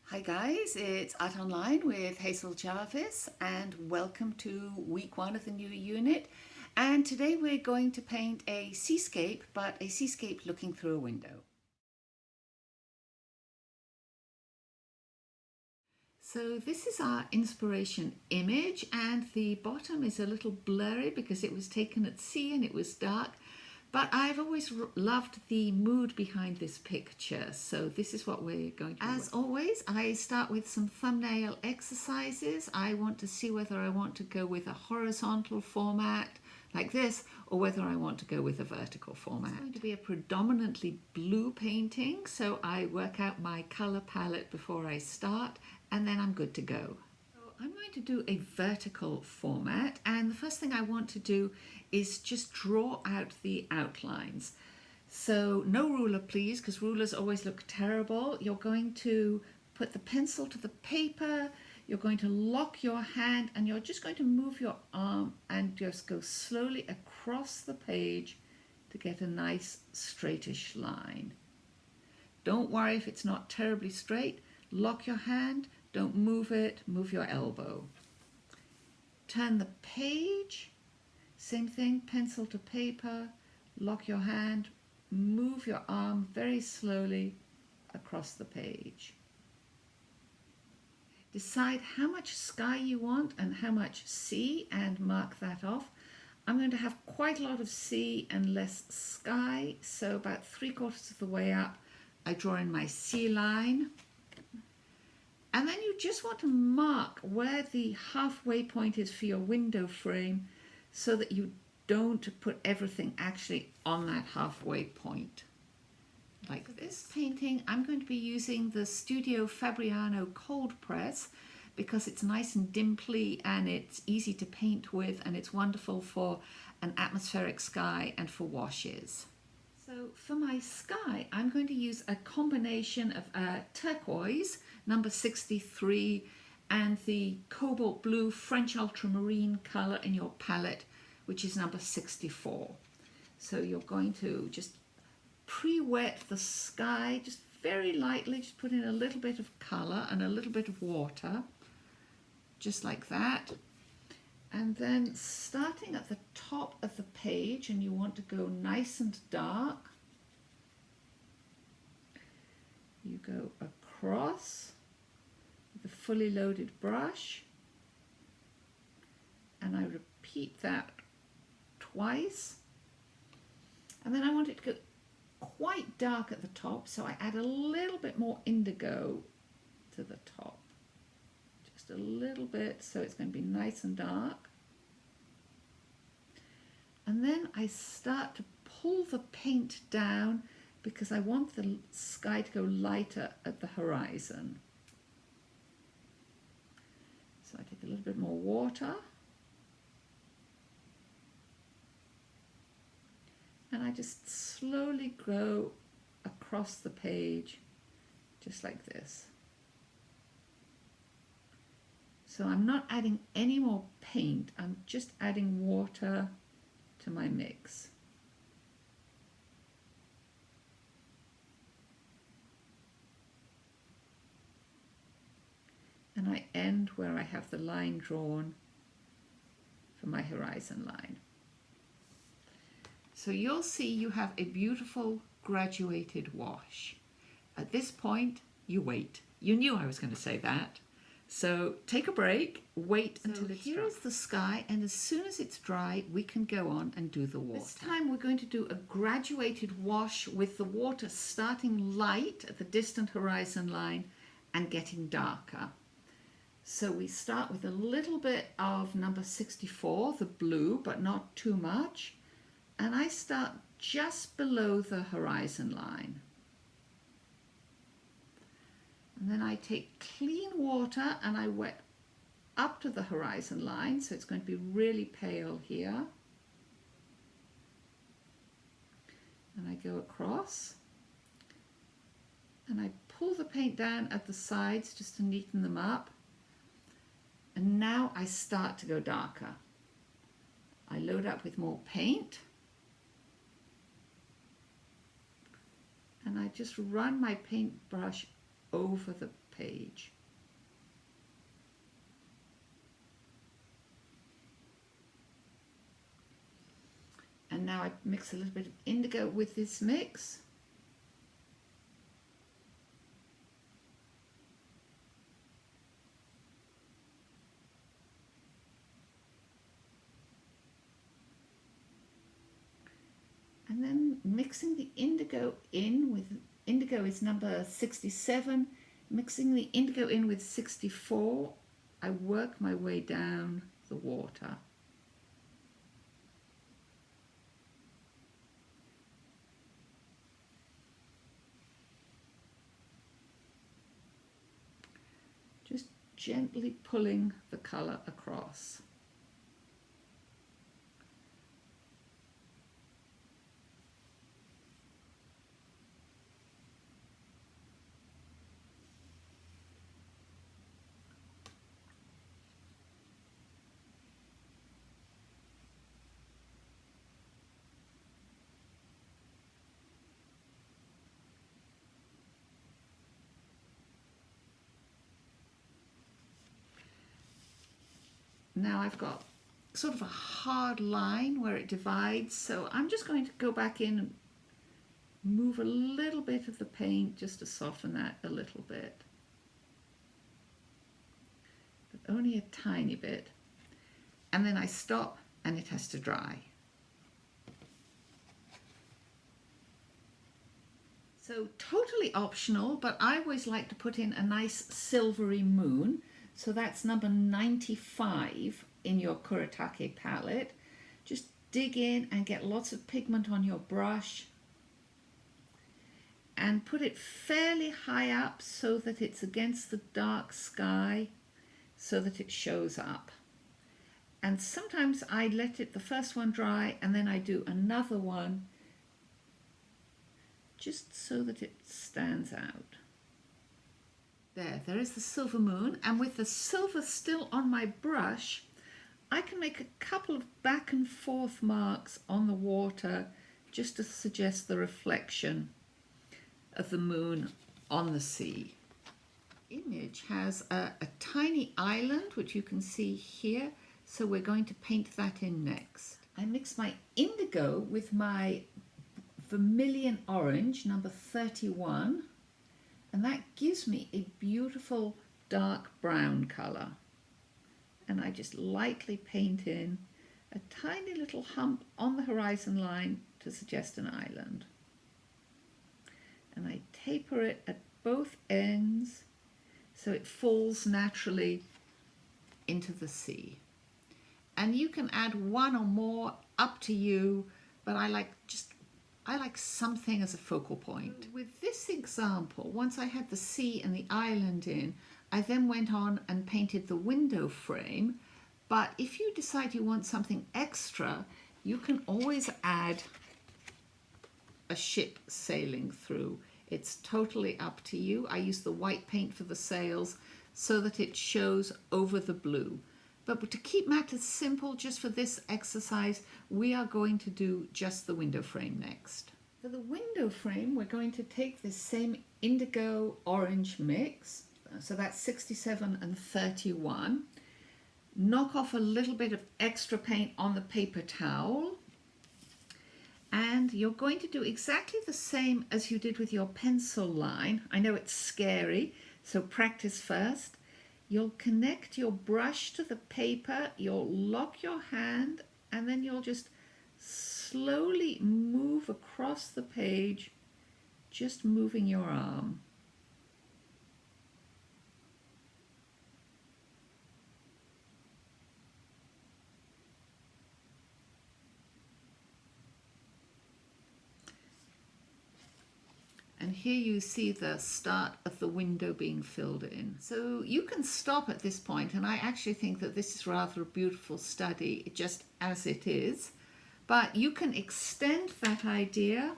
Hi guys, it's Art Online with Hazel Jarvis and welcome to week one of the new unit. And today we're going to paint a seascape, but a seascape looking through a window. So this is our inspiration image, and the bottom is a little blurry because it was taken at sea and it was dark. But I've always loved the mood behind this picture, so this is what we're going to do. As always, I start with some thumbnail exercises. I want to see whether I want to go with a horizontal format like this or whether I want to go with a vertical format. It's going to be a predominantly blue painting, so I work out my color palette before I start and then I'm good to go. I'm going to do a vertical format, and the first thing I want to do is just draw out the outlines. So no ruler please, because rulers always look terrible. You're going to put the pencil to the paper, you're going to lock your hand, and you're just going to move your arm and just go slowly across the page to get a nice straightish line. Don't worry if it's not terribly straight. Lock your hand, don't move it, move your elbow. Turn the page, same thing, pencil to paper, lock your hand, move your arm very slowly across the page. Decide how much sky you want and how much sea and mark that off. I'm going to have quite a lot of sea and less sky, so about 3/4 of the way up I draw in my sea line. And then you just want to mark where the halfway point is for your window frame so that you don't put everything actually on that halfway point. Like for this painting, I'm going to be using the Studio Fabriano cold press because it's nice and dimply and it's easy to paint with, and it's wonderful for an atmospheric sky and for washes. So for my sky, I'm going to use a combination of turquoise, number 63, and the cobalt blue French ultramarine colour in your palette, which is number 64. So you're going to just pre-wet the sky, just very lightly, just put in a little bit of colour and a little bit of water, just like that. And then starting at the top of the page, and you want to go nice and dark, you go across with a fully loaded brush, and I repeat that twice. And then I want it to go quite dark at the top, so I add a little bit more indigo to the top. Just a little bit, so it's going to be nice and dark. And then I start to pull the paint down because I want the sky to go lighter at the horizon. So I take a little bit more water. And I just slowly go across the page, just like this. So I'm not adding any more paint, I'm just adding water to my mix. And I end where I have the line drawn for my horizon line. So you'll see you have a beautiful graduated wash. At this point, you wait. You knew I was going to say that. So take a break, wait until it's dry. Here is the sky, and as soon as it's dry, we can go on and do the water. This time we're going to do a graduated wash with the water starting light at the distant horizon line and getting darker. So we start with a little bit of number 64, the blue, but not too much. And I start just below the horizon line. And then I take clean water and I wet up to the horizon line, so it's going to be really pale here. And I go across and I pull the paint down at the sides just to neaten them up. And now I start to go darker. I load up with more paint. And I just run my paintbrush over the page. And now I mix a little bit of indigo with this mix. And then mixing the indigo in with, indigo is number 67, mixing the indigo in with 64, I work my way down the water. Just gently pulling the colour across. Now I've got sort of a hard line where it divides, so I'm just going to go back in and move a little bit of the paint just to soften that a little bit, but only a tiny bit, and then I stop and it has to dry. So totally optional, but I always like to put in a nice silvery moon. So that's number 95 in your Kuretake palette. Just dig in and get lots of pigment on your brush and put it fairly high up so that it's against the dark sky so that it shows up. And sometimes I let it, the first one dry, and then I do another one just so that it stands out. There is the silver moon, and with the silver still on my brush, I can make a couple of back and forth marks on the water just to suggest the reflection of the moon on the sea. Image has a tiny island, which you can see here, so we're going to paint that in next. I mix my indigo with my vermilion orange, number 31, and that gives me a beautiful dark brown colour. And I just lightly paint in a tiny little hump on the horizon line to suggest an island. And I taper it at both ends so it falls naturally into the sea. And you can add one or more, up to you, but I like something as a focal point. With this example, once I had the sea and the island in, I then went on and painted the window frame. But if you decide you want something extra, you can always add a ship sailing through. It's totally up to you. I use the white paint for the sails so that it shows over the blue. But to keep matters simple, just for this exercise, we are going to do just the window frame next. For the window frame, we're going to take this same indigo orange mix, so that's 67 and 31. Knock off a little bit of extra paint on the paper towel, and you're going to do exactly the same as you did with your pencil line. I know it's scary, so practice first. You'll connect your brush to the paper, you'll lock your hand, and then you'll just slowly move across the page, just moving your arm. And here you see the start of the window being filled in. So you can stop at this point, and I actually think that this is rather a beautiful study, just as it is. But you can extend that idea.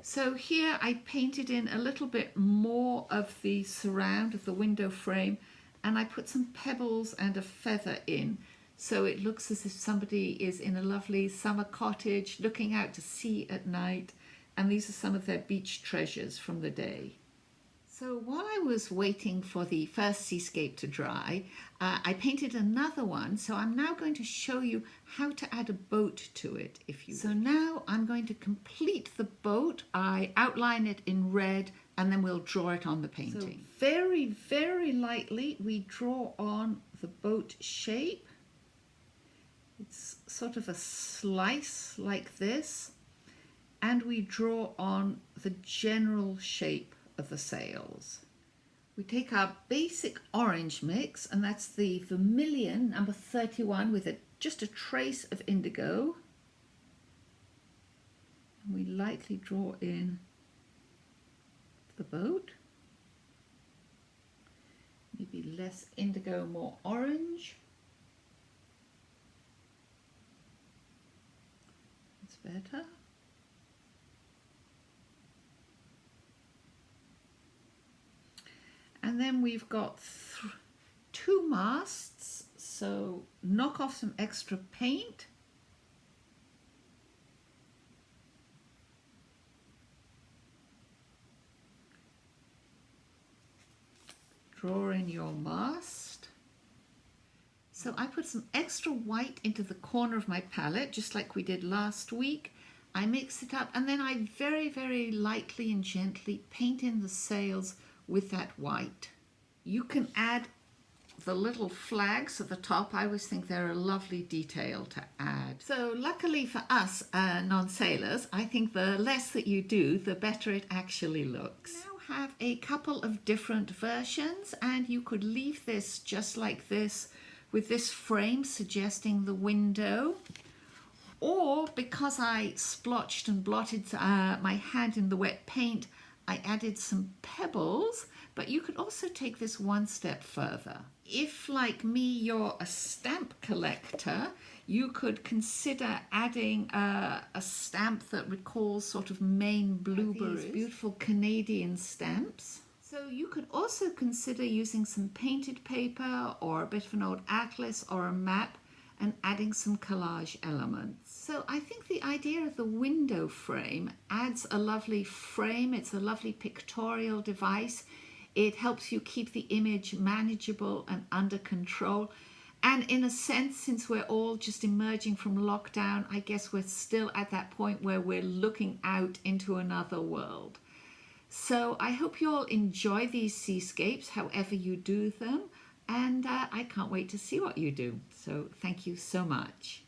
So here I painted in a little bit more of the surround of the window frame, and I put some pebbles and a feather in. So it looks as if somebody is in a lovely summer cottage looking out to sea at night. And these are some of their beach treasures from the day. So while I was waiting for the first seascape to dry, I painted another one. So I'm now going to show you how to add a boat to it. So now I'm going to complete the boat. I outline it in red and then we'll draw it on the painting. So very, very lightly we draw on the boat shape. It's sort of a slice like this. And we draw on the general shape of the sails. We take our basic orange mix, and that's the vermilion number 31 with just a trace of indigo. And we lightly draw in the boat. Maybe less indigo, more orange. That's better. And then we've got two masts, so knock off some extra paint. Draw in your mast. So I put some extra white into the corner of my palette, just like we did last week. I mix it up and then I very, very lightly and gently paint in the sails with that white. You can add the little flags at the top. I always think they're a lovely detail to add. So luckily for us non-sailors, I think the less that you do, the better it actually looks. Now have a couple of different versions, and you could leave this just like this with this frame suggesting the window. Or because I splotched and blotted my hand in the wet paint, I added some pebbles, but you could also take this one step further. If, like me, you're a stamp collector, you could consider adding a stamp that recalls sort of Maine blueberries, these beautiful Canadian stamps. So you could also consider using some painted paper or a bit of an old atlas or a map and adding some collage elements. So I think the idea of the window frame adds a lovely frame. It's a lovely pictorial device. It helps you keep the image manageable and under control. And in a sense, since we're all just emerging from lockdown, I guess we're still at that point where we're looking out into another world. So I hope you all enjoy these seascapes, however you do them. And I can't wait to see what you do. So thank you so much.